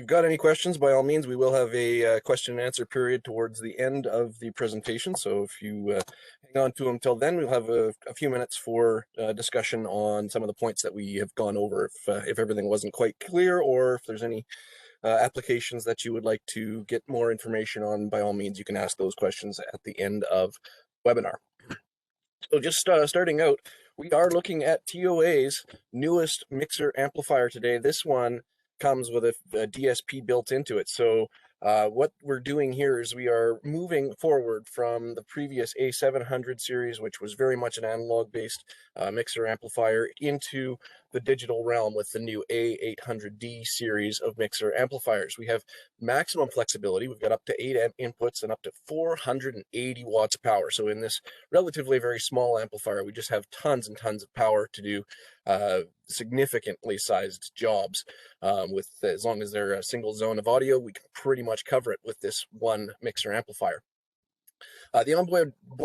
you've got any questions, by all means, we will have a question and answer period towards the end of the presentation. So if you hang on to them till then, we'll have a few minutes for discussion on some of the points that we have gone over. If everything wasn't quite clear, or if there's any applications that you would like to get more information on, by all means, you can ask those questions at the end of the webinar. So just starting out, we are looking at TOA's newest mixer amplifier today. This one comes with a DSP built into it. So what we're doing here is we are moving forward from the previous A700 series, which was very much an analog-based mixer amplifier, into the digital realm with the new A800D series of mixer amplifiers. We have maximum flexibility. We've got up to 8 inputs and up to 480 watts of power. So in this relatively very small amplifier, we just have tons and tons of power to do significantly sized jobs. With as long as they're a single zone of audio, we can pretty much cover it with this one mixer amplifier. The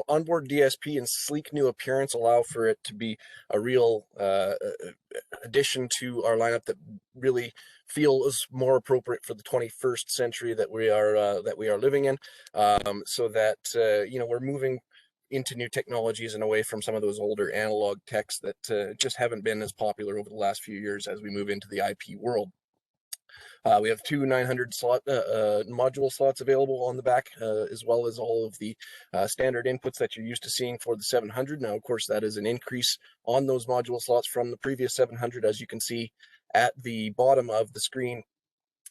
onboard DSP and sleek new appearance allow for it to be a real addition to our lineup that really feels more appropriate for the 21st century that we are living in. So that we're moving into new technologies and away from some of those older analog techs that just haven't been as popular over the last few years as we move into the IP world. We have two 900 slot module slots available on the back, as well as all of the standard inputs that you're used to seeing for the 700. Now, of course, that is an increase on those module slots from the previous 700. As you can see at the bottom of the screen,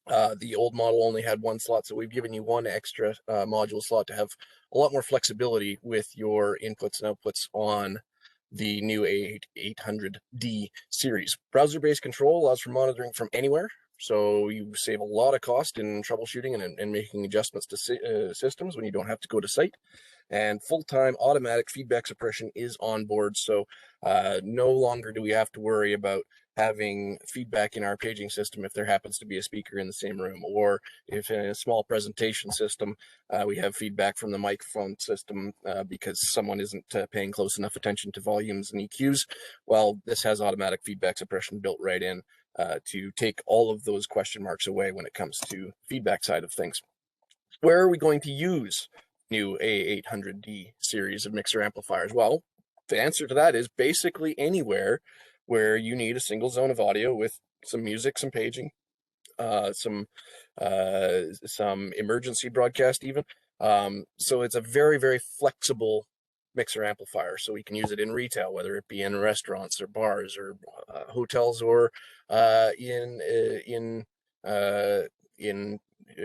the old model only had one slot, so we've given you one extra module slot to have a lot more flexibility with your inputs and outputs on the new A800D series. Browser-based control allows for monitoring from anywhere. So you save a lot of cost in troubleshooting and making adjustments to systems when you don't have to go to site. And full-time automatic feedback suppression is on board. So no longer do we have to worry about having feedback in our paging system if there happens to be a speaker in the same room, or if in a small presentation system we have feedback from the microphone system because someone isn't paying close enough attention to volumes and EQs. Well, this has automatic feedback suppression built right in to take all of those question marks away when it comes to feedback side of things. Where are we going to use new A800D series of mixer amplifiers? Well, the answer to that is basically anywhere where you need a single zone of audio with some music, some paging, some emergency broadcast even. So it's a very, very flexible mixer amplifier, so we can use it in retail, whether it be in restaurants or bars or hotels, or in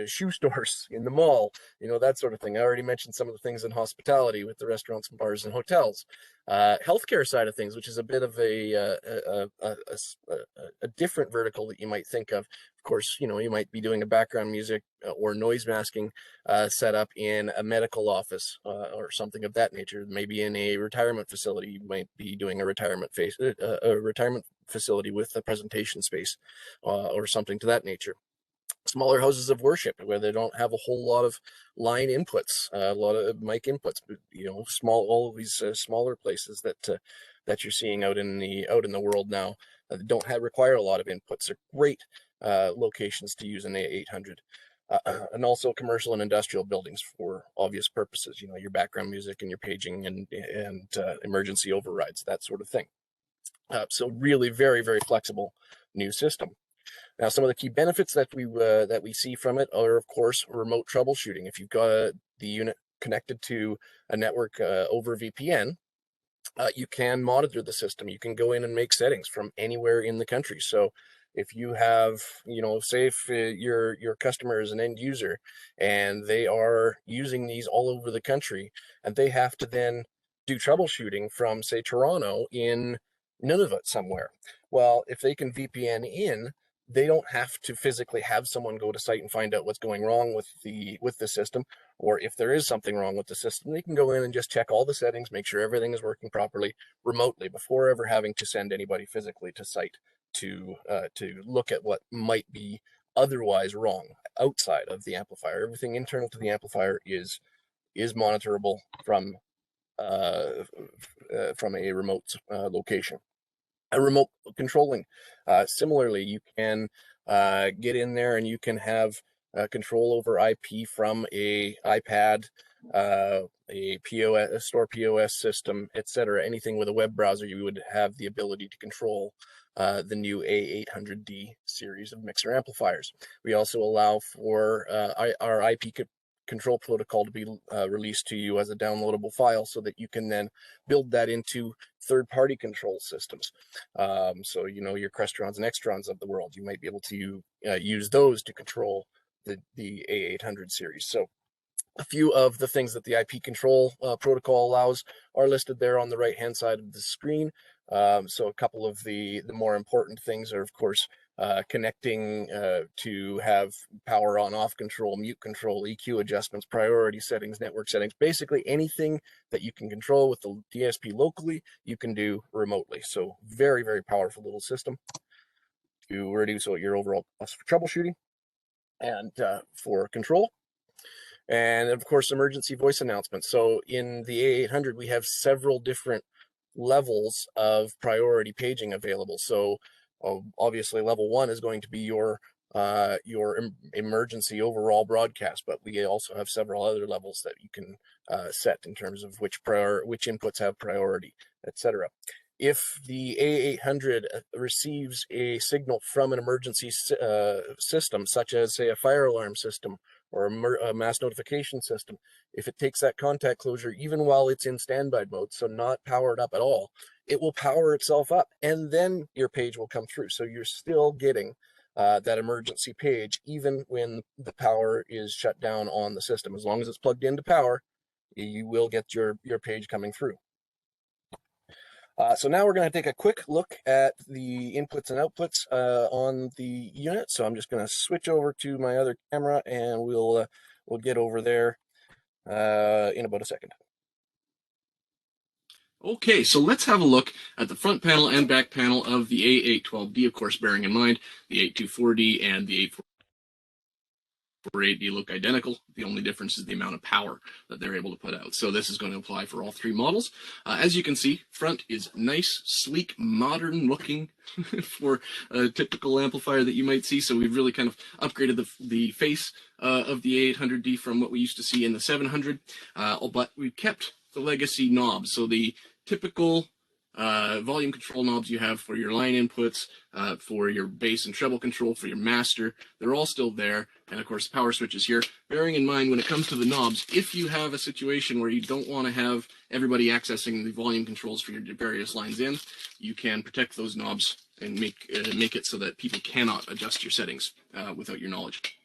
shoe stores, in the mall, that sort of thing. I already mentioned some of the things in hospitality with the restaurants and bars and hotels. Healthcare side of things, which is a bit of a different vertical that you might think of. Of course, you might be doing a background music or noise masking setup in a medical office or something of that nature. Maybe in a retirement facility, you might be doing a retirement facility with a presentation space or something to that nature. Smaller houses of worship where they don't have a whole lot of line inputs, a lot of mic inputs, but all of these smaller places that you're seeing out in the world now don't require a lot of inputs. They're great locations to use an A800. And also commercial and industrial buildings for obvious purposes, your background music and your paging and emergency overrides, that sort of thing. So really very, very flexible new system. Now, some of the key benefits that we see from it are, of course, remote troubleshooting. If you've got the unit connected to a network over VPN, you can monitor the system. You can go in and make settings from anywhere in the country. So if you have, say if your customer is an end user and they are using these all over the country, and they have to then do troubleshooting from, say, Toronto in Nunavut somewhere. Well, if they can VPN in, they don't have to physically have someone go to site and find out what's going wrong with the system, or if there is something wrong with the system, they can go in and just check all the settings, make sure everything is working properly remotely before ever having to send anybody physically to site to look at what might be otherwise wrong outside of the amplifier. Everything internal to the amplifier is monitorable from a remote location. A remote controlling. Similarly, you can get in there and you can have control over IP from a iPad, a POS, a store POS system, etc. Anything with a web browser, you would have the ability to control the new A800D series of mixer amplifiers. We also allow for our IP control protocol to be released to you as a downloadable file so that you can then build that into third-party control systems. So, you know, your Crestrons and Extrons of the world, you might be able to use those to control the A800 series. So a few of the things that the IP control protocol allows are listed there on the right-hand side of the screen. So a couple of the more important things are, of course, connecting to have power on-off control, mute control, EQ adjustments, priority settings, network settings. Basically anything that you can control with the DSP locally, you can do remotely. So very, very powerful little system to reduce your overall cost for troubleshooting and for control. And of course, emergency voice announcements. So in the A800, we have several different levels of priority paging available. So obviously level 1 is going to be your emergency overall broadcast, but we also have several other levels that you can set in terms of which inputs have priority, etc. If the A800 receives a signal from an emergency system, such as, say, a fire alarm system or a mass notification system, if it takes that contact closure, even while it's in standby mode, so not powered up at all, it will power itself up and then your page will come through. So you're still getting that emergency page, even when the power is shut down on the system. As long as it's plugged into power, you will get your page coming through. So now we're going to take a quick look at the inputs and outputs on the unit. So I'm just going to switch over to my other camera and we'll get over there in about a second. Okay, so let's have a look at the front panel and back panel of the A812D, of course, bearing in mind the 824D and the 848D look identical. The only difference is the amount of power that they're able to put out. So this is going to apply for all three models. As you can see, front is nice, sleek, modern looking for a typical amplifier that you might see. So we've really kind of upgraded the face of the A800D from what we used to see in the 700, but we've kept the legacy knobs. So the typical volume control knobs you have for your line inputs, for your bass and treble control, for your master, they're all still there. And of course, power switches here. Bearing in mind, when it comes to the knobs, if you have a situation where you don't want to have everybody accessing the volume controls for your various lines in, you can protect those knobs and make it so that people cannot adjust your settings without your knowledge.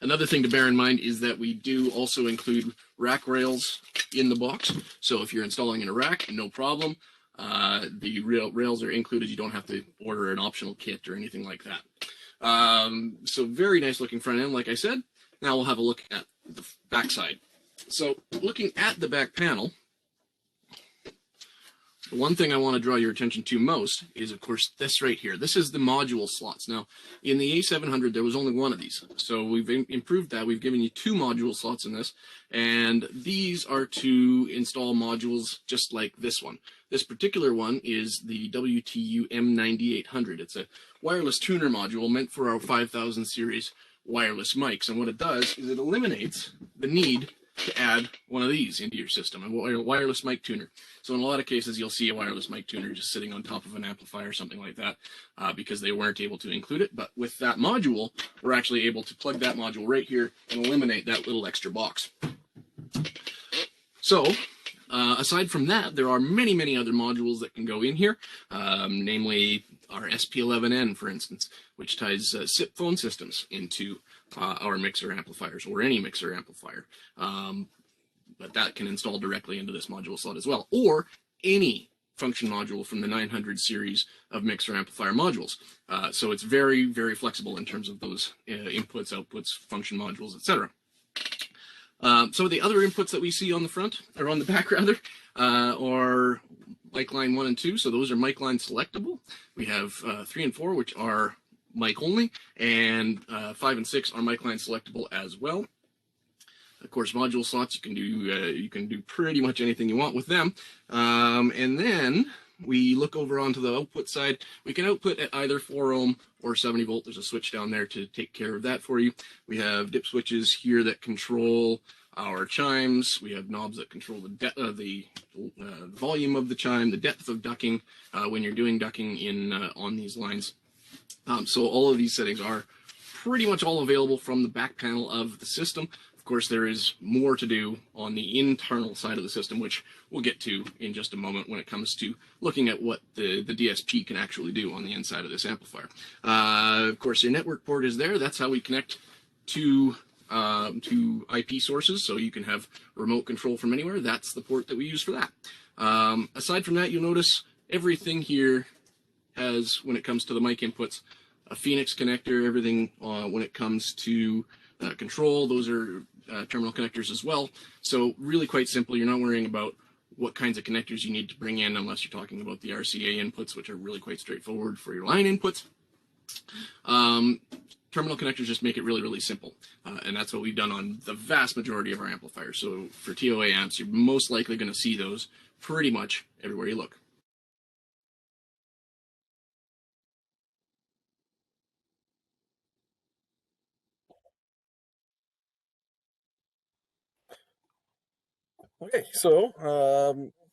Another thing to bear in mind is that we do also include rack rails in the box. So if you're installing in a rack, no problem. The rails are included. You don't have to order an optional kit or anything like that. So very nice looking front end, like I said. Now we'll have a look at the back side. So looking at the back panel, the one thing I want to draw your attention to most is, of course, this right here. This is the module slots. Now, in the A700, there was only one of these. So we've improved that. We've given you 2 module slots in this. And these are to install modules just like this one. This particular one is the WTU M9800. It's a wireless tuner module meant for our 5000 series wireless mics. And what it does is it eliminates the need to add one of these into your system, a wireless mic tuner. So in a lot of cases, you'll see a wireless mic tuner just sitting on top of an amplifier or something like that because they weren't able to include it. But with that module, we're actually able to plug that module right here and eliminate that little extra box. So aside from that, there are many, many other modules that can go in here, namely our SP11N, for instance, which ties SIP phone systems into our mixer amplifiers, or any mixer amplifier. But that can install directly into this module slot as well, or any function module from the 900 series of mixer amplifier modules. So it's very, very flexible in terms of those inputs, outputs, function modules, etc. Some of the other inputs that we see on the front, or on the back rather, are mic line 1 and 2. So those are mic line selectable. We have 3 and 4, which are mic only, and 5 and 6 are mic line selectable as well. Of course, module slots, you can do pretty much anything you want with them. And then we look over onto the output side. We can output at either 4 ohm or 70 volt. There's a switch down there to take care of that for you. We have dip switches here that control our chimes. We have knobs that control the volume of the chime, the depth of ducking when you're doing ducking in on these lines. So all of these settings are pretty much all available from the back panel of the system. Of course, there is more to do on the internal side of the system, which we'll get to in just a moment when it comes to looking at what the DSP can actually do on the inside of this amplifier. Of course, your network port is there. That's how we connect to IP sources, so you can have remote control from anywhere. That's the port that we use for that. Aside from that, you'll notice everything here has, when it comes to the mic inputs, a Phoenix connector. Everything when it comes to control, those are terminal connectors as well. So really quite simple. You're not worrying about what kinds of connectors you need to bring in unless you're talking about the RCA inputs, which are really quite straightforward for your line inputs. Terminal connectors just make it really, really simple. And that's what we've done on the vast majority of our amplifiers. So for TOA amps, you're most likely going to see those pretty much everywhere you look. Okay, so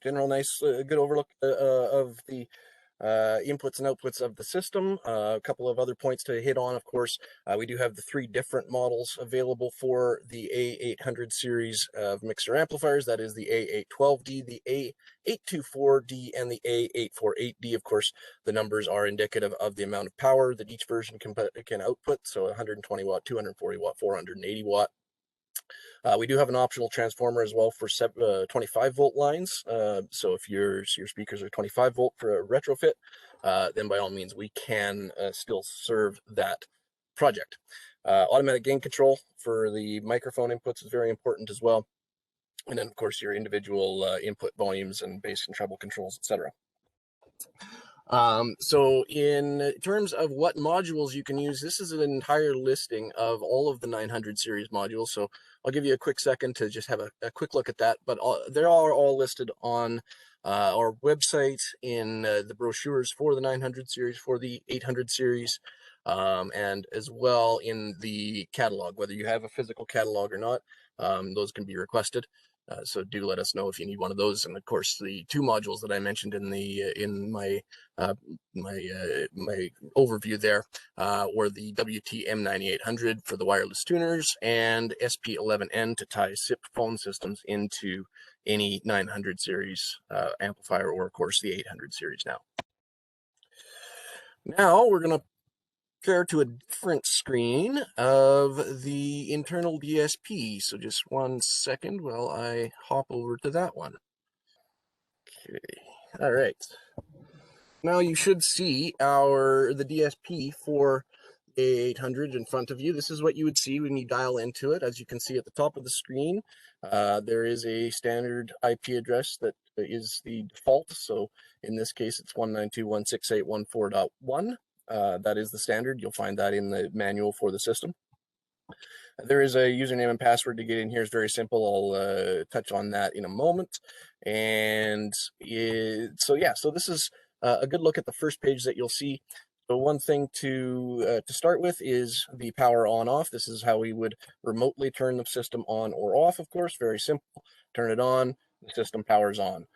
general nice, good overlook of the inputs and outputs of the system. A couple of other points to hit on, of course. We do have the 3 different models available for the A800 series of mixer amplifiers. That is the A812D, the A824D, and the A848D. Of course, the numbers are indicative of the amount of power that each version can output. So 120 watt, 240 watt, 480 watt. We do have an optional transformer as well for 25 volt lines. So if your speakers are 25 volt for a retrofit, then by all means we can still serve that project. Automatic gain control for the microphone inputs is very important as well. And then of course your individual input volumes and bass and treble controls, etc. So in terms of what modules you can use, this is an entire listing of all of the 900 series modules. So I'll give you a quick second to just have a quick look at that, but they are all listed on our website in the brochures for the 900 series, for the 800 series, and as well in the catalog. Whether you have a physical catalog or not, those can be requested. So do let us know if you need one of those. And of course, the 2 modules that I mentioned in my overview there were the WT-M9800 for the wireless tuners and SP11N to tie SIP phone systems into any 900 series amplifier, or of course the 800 series now. Now we're going to compare to a different screen of the internal DSP. So just one second while I hop over to that one. Okay, all right. Now you should see the DSP for A800 in front of you. This is what you would see when you dial into it. As you can see at the top of the screen, there is a standard IP address that is the default. So in this case, it's 192.168.14.1. That is the standard. You'll find that in the manual for the system. There is a username and password to get in here. It's very simple. I'll touch on that in a moment. And so this is a good look at the first page that you'll see. So one thing to start with is the power on off. This is how we would remotely turn the system on or off, of course. Very simple. Turn it on, the system powers on.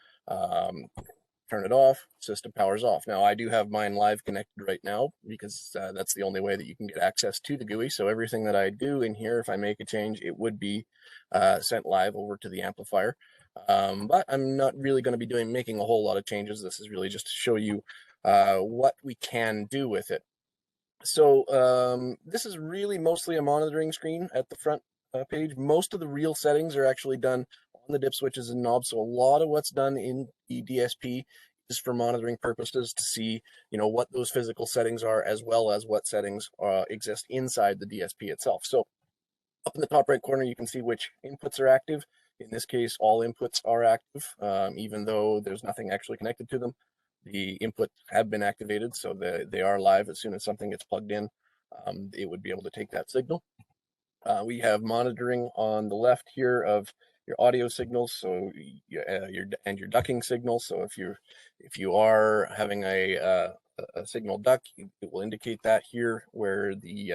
Turn it off, system powers off. Now I do have mine live connected right now because that's the only way that you can get access to the GUI. So everything that I do in here, if I make a change, it would be sent live over to the amplifier. But I'm not really going to be making a whole lot of changes. This is really just to show you what we can do with it. So this is really mostly a monitoring screen at the front page. Most of the real settings are actually done on the dip switches and knobs. So a lot of what's done in the DSP is for monitoring purposes to see, what those physical settings are, as well as what settings exist inside the DSP itself. So up in the top right corner, you can see which inputs are active. In this case, all inputs are active, even though there's nothing actually connected to them. The inputs have been activated, so they are live. As soon as something gets plugged in, it would be able to take that signal. We have monitoring on the left here of your audio signals, so your ducking signals. So if you are having a signal duck, it will indicate that here, where the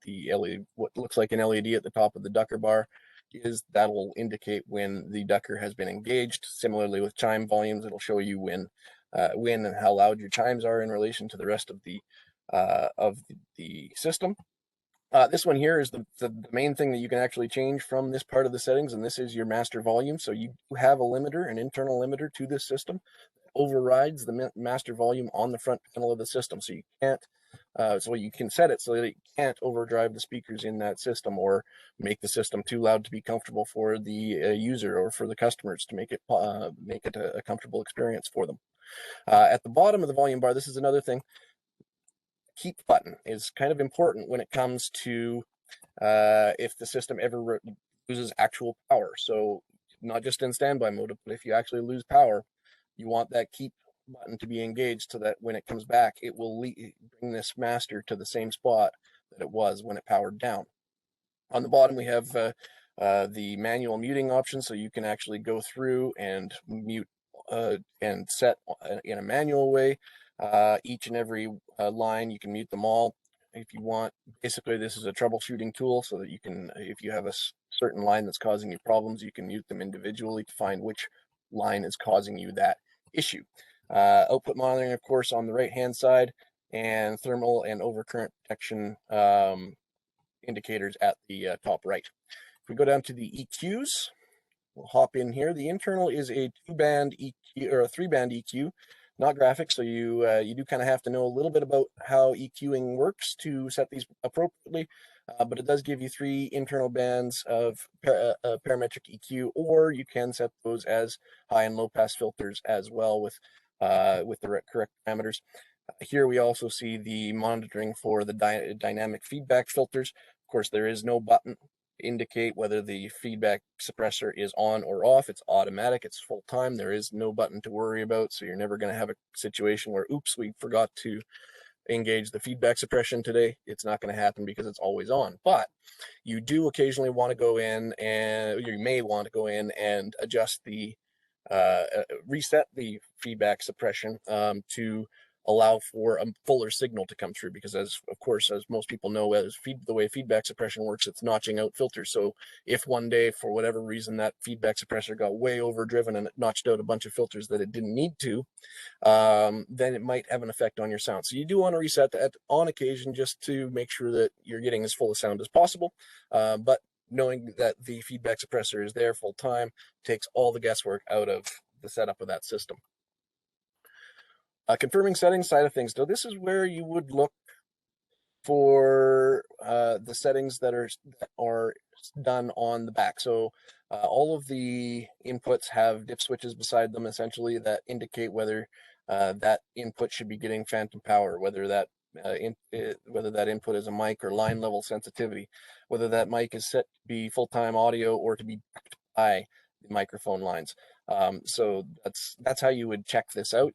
LED, what looks like an LED at the top of the ducker bar, that will indicate when the ducker has been engaged. Similarly with chime volumes, it'll show you when and how loud your chimes are in relation to the rest of the system. This one here is the main thing that you can actually change from this part of the settings, and this is your master volume. So you have a limiter, an internal limiter to this system, overrides the master volume on the front panel of the system. So you can't, so you can set it so that it can't overdrive the speakers in that system or make the system too loud to be comfortable for the user or for the customers to make it a comfortable experience for them. At the bottom of the volume bar, this is another thing. Keep button is kind of important when it comes to if the system ever loses actual power. So not just in standby mode, but if you actually lose power, you want that keep button to be engaged so that when it comes back, it will bring this master to the same spot that it was when it powered down. On the bottom, we have the manual muting option, so you can actually go through and mute and set in a manual way each and every line. You can mute them all if you want. Basically, this is a troubleshooting tool so that you can, if you have a certain line that's causing you problems, you can mute them individually to find which line is causing you that issue. Output monitoring, of course, on the right-hand side, and thermal and overcurrent protection indicators at the top right. If we go down to the EQs, we'll hop in here. The internal is a 2-band EQ or a 3-band EQ, not graphics. So you do kind of have to know a little bit about how EQing works to set these appropriately. But it does give you 3 internal bands of parametric EQ, or you can set those as high and low pass filters as well with the correct parameters. Here we also see the monitoring for the dynamic feedback filters. Of course, there is no button to indicate whether the feedback suppressor is on or off. It's automatic, it's full time. There is no button to worry about, so you're never going to have a situation where, oops, we forgot to engage the feedback suppression today. It's not going to happen because it's always on. But you do occasionally want to go in, and you may want to go in and adjust the reset the feedback suppression to allow for a fuller signal to come through, because as most people know, the way feedback suppression works, it's notching out filters. So if one day for whatever reason that feedback suppressor got way overdriven and it notched out a bunch of filters that it didn't need to, then it might have an effect on your sound. So you do want to reset that on occasion just to make sure that you're getting as full a sound as possible. But knowing that the feedback suppressor is there full time takes all the guesswork out of the setup of that system. Confirming settings side of things. So this is where you would look for the settings that are done on the back. So all of the inputs have dip switches beside them, essentially, that indicate whether that input should be getting phantom power, whether that input is a mic or line level sensitivity, whether that mic is set to be full-time audio or to be backed by the microphone lines. So that's how you would check this out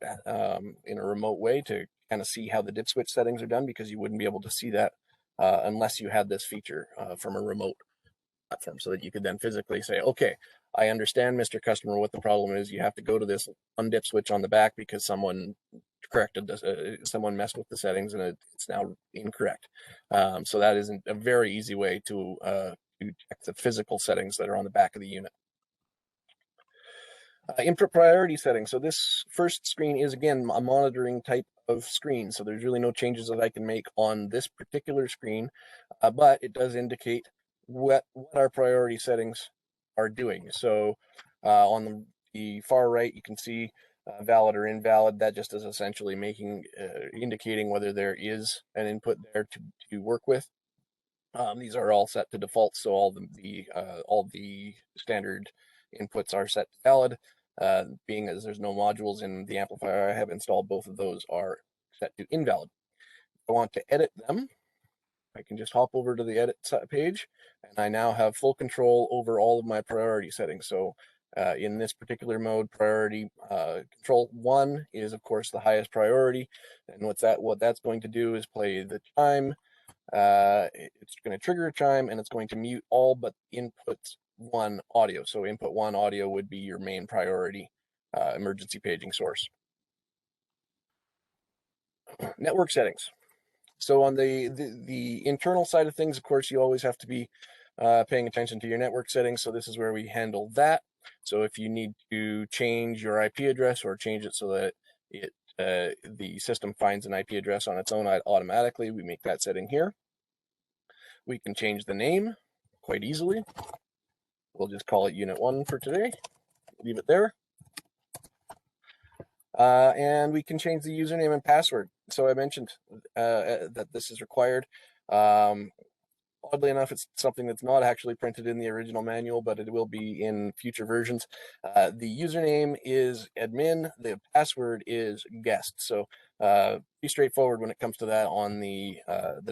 in a remote way, to kind of see how the dip switch settings are done, because you wouldn't be able to see that unless you had this feature from a remote platform, so that you could then physically say, okay, I understand, Mr. Customer, what the problem is. You have to go to this undip switch on the back because someone corrected this, someone messed with the settings and it's now incorrect. So that is a very easy way to check the physical settings that are on the back of the unit. Input priority settings. So this first screen is, again, a monitoring type of screen. So there's really no changes that I can make on this particular screen, but it does indicate what our priority settings are doing. So on the far right, you can see valid or invalid. That just is essentially indicating whether there is an input there to work with. These are all set to default, so all the standard inputs are set to valid. Being as there's no modules in the amplifier I have installed, both of those are set to invalid. If I want to edit them, I can just hop over to the edit page, and I now have full control over all of my priority settings. So in this particular mode, priority control 1 is, of course, the highest priority, and what that's going to do is play the chime. It's going to trigger a chime, and it's going to mute all but inputs 1 audio. So input 1 audio would be your main priority emergency paging source. Network settings. So on the internal side of things, of course, you always have to be paying attention to your network settings. So this is where we handle that. So if you need to change your IP address or change it so that the system finds an IP address on its own automatically, we make that setting here. We can change the name quite easily. We'll just call it Unit 1 for today. Leave it there. And we can change the username and password. So I mentioned that this is required. Oddly enough, it's something that's not actually printed in the original manual, but it will be in future versions. The username is admin, the password is guest. So be straightforward when it comes to that on the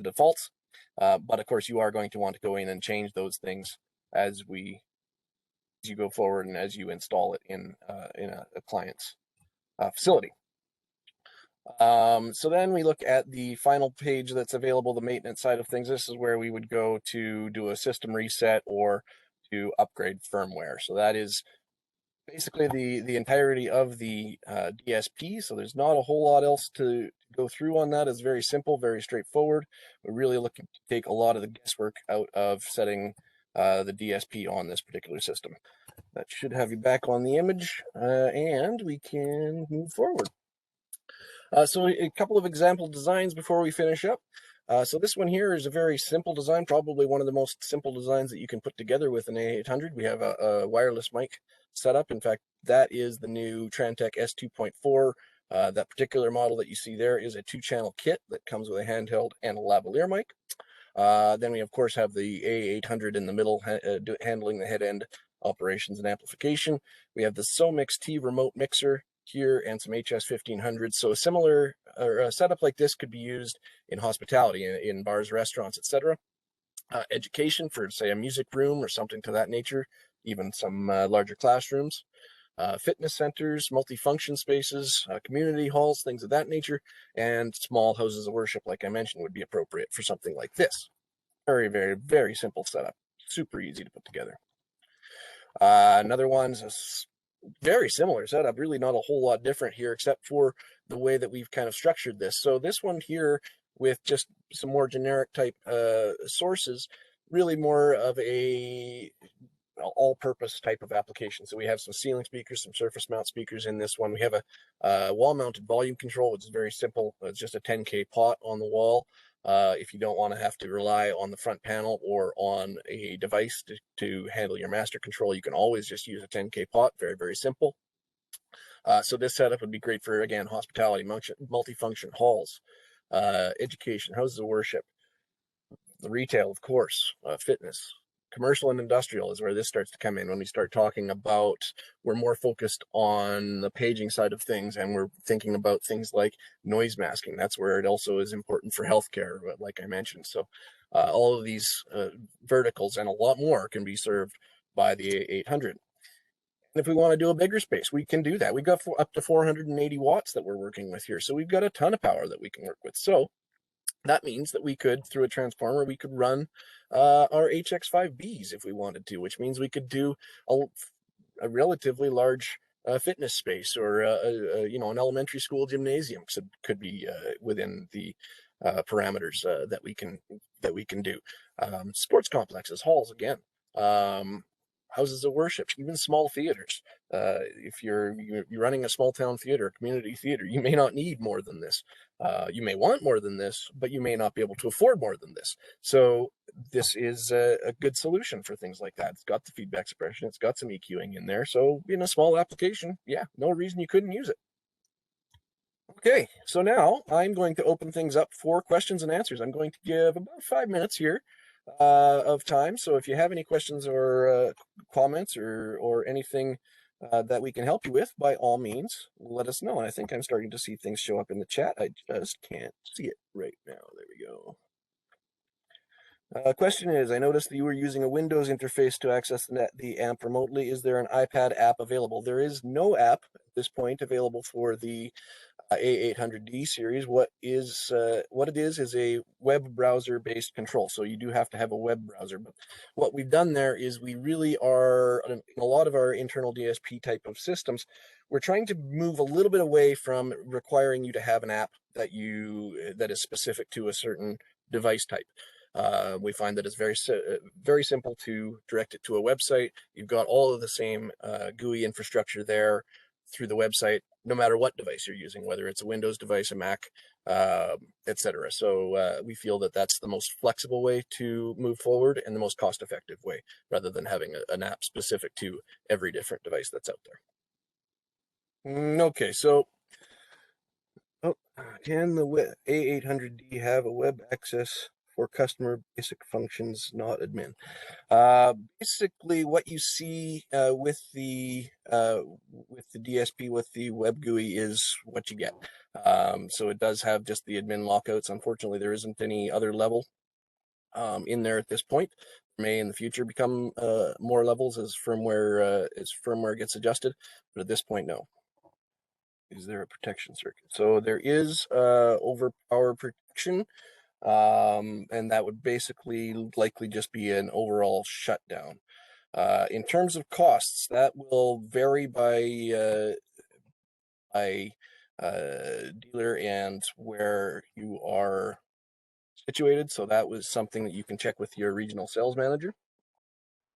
defaults. But of course, you are going to want to go in and change those things as you go forward and as you install it in a client's facility. So then we look at the final page that's available, the maintenance side of things. This is where we would go to do a system reset or to upgrade firmware. So that is basically the entirety of the DSP. So there's not a whole lot else to go through on that. It's very simple, very straightforward. We're really looking to take a lot of the guesswork out of setting the DSP on this particular system. That should have you back on the image, and we can move forward. So a couple of example designs before we finish up. So this one here is a very simple design, probably one of the most simple designs that you can put together with an A800. We have a wireless mic setup. In fact, that is the new Trantec S2.4. That particular model that you see there is a 2-channel kit that comes with a handheld and a lavalier mic. Then we, of course, have the A800 in the middle, handling the head-end operations and amplification. We have the Somix T remote mixer here and some HS1500s. So a similar setup like this could be used in hospitality, in bars, restaurants, etc. Education for, say, a music room or something to that nature, even some larger classrooms. Fitness centers, multifunction spaces, community halls, things of that nature, and small houses of worship, like I mentioned, would be appropriate for something like this. Very, very, very simple setup. Super easy to put together. Another one's a very similar setup, really not a whole lot different here, except for the way that we've kind of structured this. So this one here with just some more generic type sources, really more of a all-purpose type of application. So we have some ceiling speakers, some surface mount speakers in this one. We have a wall-mounted volume control, which is very simple. It's just a 10K pot on the wall. If you don't want to have to rely on the front panel or on a device to handle your master control, you can always just use a 10K pot. Very, very simple. So this setup would be great for, again, hospitality, multifunction halls, education, houses of worship, the retail, of course, fitness. Commercial and industrial is where this starts to come in when we start talking about, we're more focused on the paging side of things, and we're thinking about things like noise masking. That's where it also is important for healthcare, like I mentioned. So all of these verticals and a lot more can be served by the A800. And if we want to do a bigger space, we can do that. We've got up to 480 watts that we're working with here. So we've got a ton of power that we can work with. So that means that we could, through a transformer, we could run our HX5Bs if we wanted to, which means we could do a relatively large fitness space, or you know, an elementary school gymnasium could be within the parameters that we can do. Sports complexes, halls, again, houses of worship, even small theaters. If you're running a small town theater, a community theater, you may not need more than this. You may want more than this, but you may not be able to afford more than this. So this is a good solution for things like that. It's got the feedback suppression, it's got some EQing in there. So in a small application, yeah, no reason you couldn't use it. Okay, so now I'm going to open things up for questions and answers. I'm going to give about 5 minutes here of time. So if you have any questions or comments or anything that we can help you with, by all means, let us know. And I think I'm starting to see things show up in the chat. I just can't see it right now. There we go. Question is, I noticed that you were using a Windows interface to access the amp remotely. Is there an iPad app available? There is no app at this point available for the A800D series. What it is a web browser based control. So you do have to have a web browser. But what we've done there is we really are in a lot of our internal DSP type of systems. We're trying to move a little bit away from requiring you to have an app that is specific to a certain device type. We find that it's very simple to direct it to a website. You've got all of the same GUI infrastructure there through the website, no matter what device you're using, whether it's a Windows device, a Mac, etc. So we feel that that's the most flexible way to move forward and the most cost-effective way, rather than having an app specific to every different device that's out there. Okay, so can the A800D have a web access for customer basic functions, not admin? Basically, what you see with the DSP with the web GUI is what you get. So it does have just the admin lockouts. Unfortunately, there isn't any other level in there at this point. May in the future become more levels as firmware gets adjusted, but at this point, no. Is there a protection circuit? So there is overpower protection. And that would basically likely just be an overall shutdown. In terms of costs, that will vary by dealer and where you are situated. So that was something that you can check with your regional sales manager.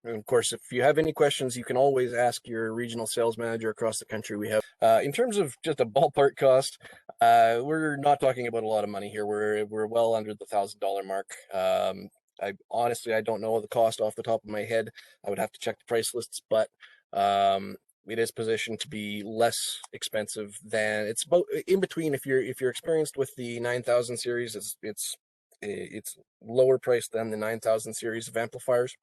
And of course, if you have any questions, you can always ask your regional sales manager across the country. We have, in terms of just a ballpark cost, we're not talking about a lot of money here. We're well under the $1,000 mark. I honestly, I don't know the cost off the top of my head. I would have to check the price lists, but it is positioned to be less expensive than it's about in between. If you're experienced with the 9000 series, it's lower priced than the 9000 series of amplifiers.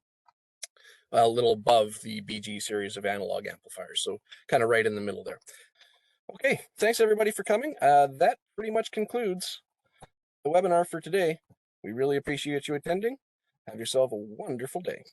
A little above the BG series of analog amplifiers, so kind of right in the middle there. Okay, thanks everybody for coming. That pretty much concludes the webinar for today. We really appreciate you attending. Have yourself a wonderful day.